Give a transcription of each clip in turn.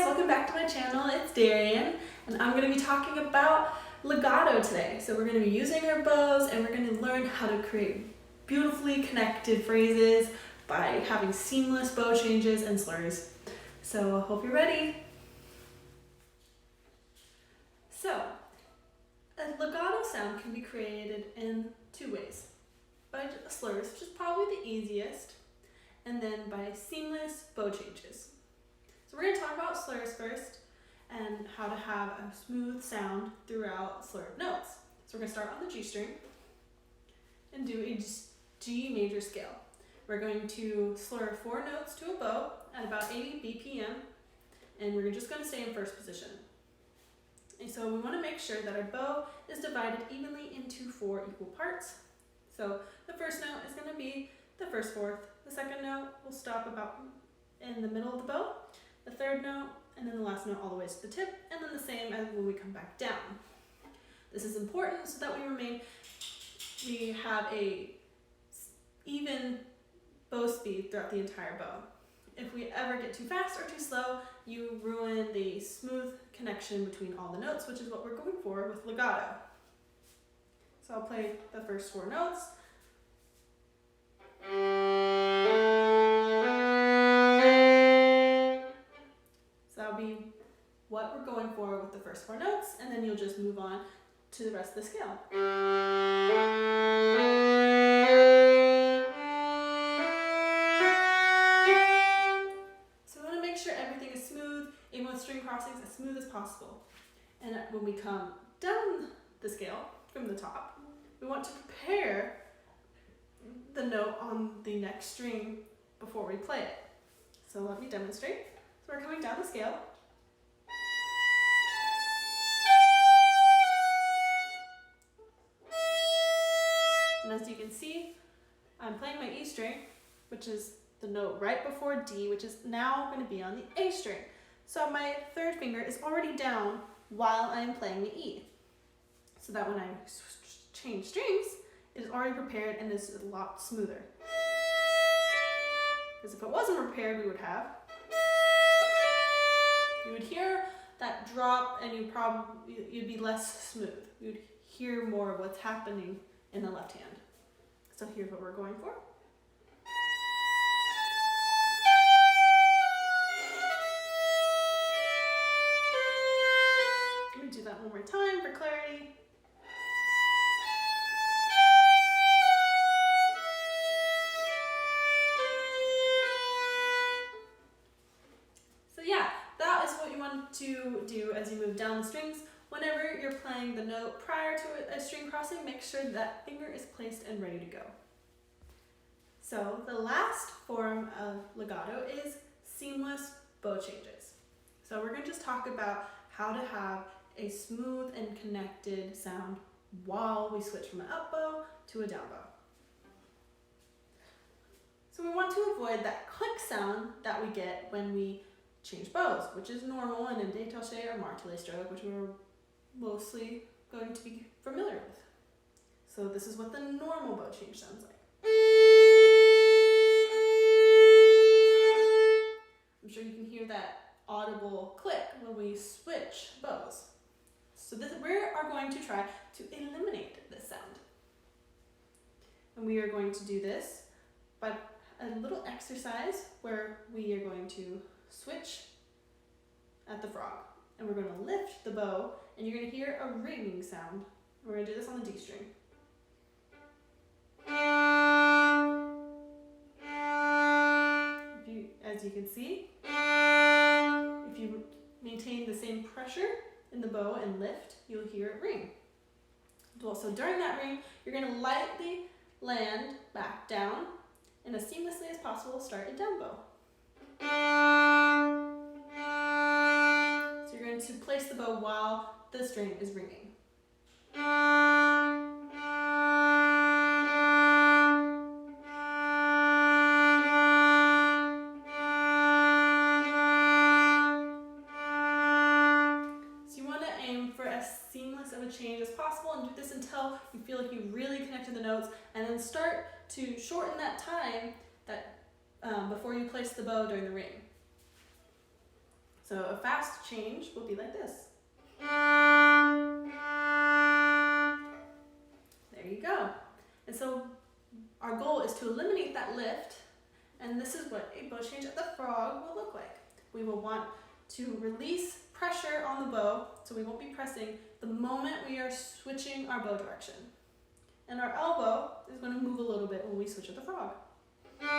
guys, welcome back to my channel. It's Darian, and I'm going to be talking about legato today. So we're going to be using our bows, and we're going to learn how to create beautifully connected phrases by having seamless bow changes and slurs. So I hope you're ready. So a legato sound can be created in two ways. By slurs, which is probably the easiest, and then by seamless bow changes. So we're going to talk about slurs first and how to have a smooth sound throughout slurred notes. So we're going to start on the G string and do a G major scale. We're going to slur 4 notes to a bow at about 80 BPM, and we're just going to stay in first position. And so we want to make sure that our bow is divided evenly into 4 equal parts. So the first note is going to be the first fourth. The second note will stop about in the middle of the bow. The third note, and then the last note all the way to the tip, and then the same as when we come back down. This is important so that we have a even bow speed throughout the entire bow. If we ever get too fast or too slow, you ruin the smooth connection between all the notes, which is what we're going for with legato. So I'll play the first 4 notes. That'll be what we're going for with the first 4 notes, and then you'll just move on to the rest of the scale. So we want to make sure everything is smooth, even with string crossings, as smooth as possible. And when we come down the scale from the top, we want to prepare the note on the next string before we play it. So let me demonstrate. So we're coming down the scale. And as you can see, I'm playing my E string, which is the note right before D, which is now going to be on the A string. So my third finger is already down while I'm playing the E. So that when I change strings, it is already prepared and is a lot smoother. Because if it wasn't prepared, you would hear that drop, and you'd be less smooth. You'd hear more of what's happening in the left hand. So here's what we're going for. Let me do that one more time for clarity. To do as you move down the strings. Whenever you're playing the note prior to a string crossing, make sure that finger is placed and ready to go. So the last form of legato is seamless bow changes. So we're going to just talk about how to have a smooth and connected sound while we switch from an up bow to a down bow. So we want to avoid that click sound that we get when we change bows, which is normal in a détaché or martelé stroke, which we're mostly going to be familiar with. So this is what the normal bow change sounds like. I'm sure you can hear that audible click when we switch bows. So we are going to try to eliminate this sound. And we are going to do this by a little exercise where we are going to switch at the frog, and we're going to lift the bow, and you're going to hear a ringing sound. We're going to do this on the D string. As you can see, if you maintain the same pressure in the bow and lift, you'll hear it ring. So during that ring, you're going to lightly land back down, and as seamlessly as possible, start a down bow. So you're going to place the bow while the string is ringing. So you want to aim for as seamless of a change as possible, and do this until you feel like you really connected the notes, and then start to shorten that time before you place the bow during the ring. So a fast change will be like this. There you go. And so our goal is to eliminate that lift, and this is what a bow change at the frog will look like. We will want to release pressure on the bow, so we won't be pressing the moment we are switching our bow direction. And our elbow is going to move a little bit when we switch at the frog. And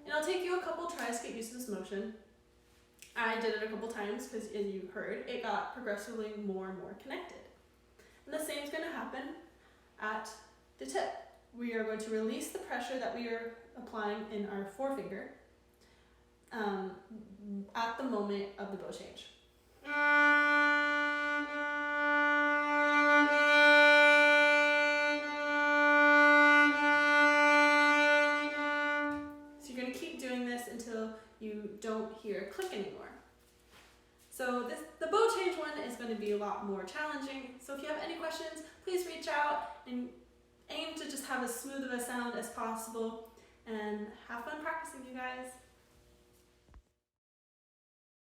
it'll take you a couple tries to get used to this motion. I did it a couple times because, as you heard, it got progressively more and more connected. And the same is going to happen at the tip. We are going to release the pressure that we are applying in our forefinger at the moment of the bow change. So you're going to keep doing this until you don't hear a click anymore. So the bow change one is going to be a lot more challenging. So if you have any questions, please reach out and aim to just have as smooth of a sound as possible. And have fun practicing, you guys.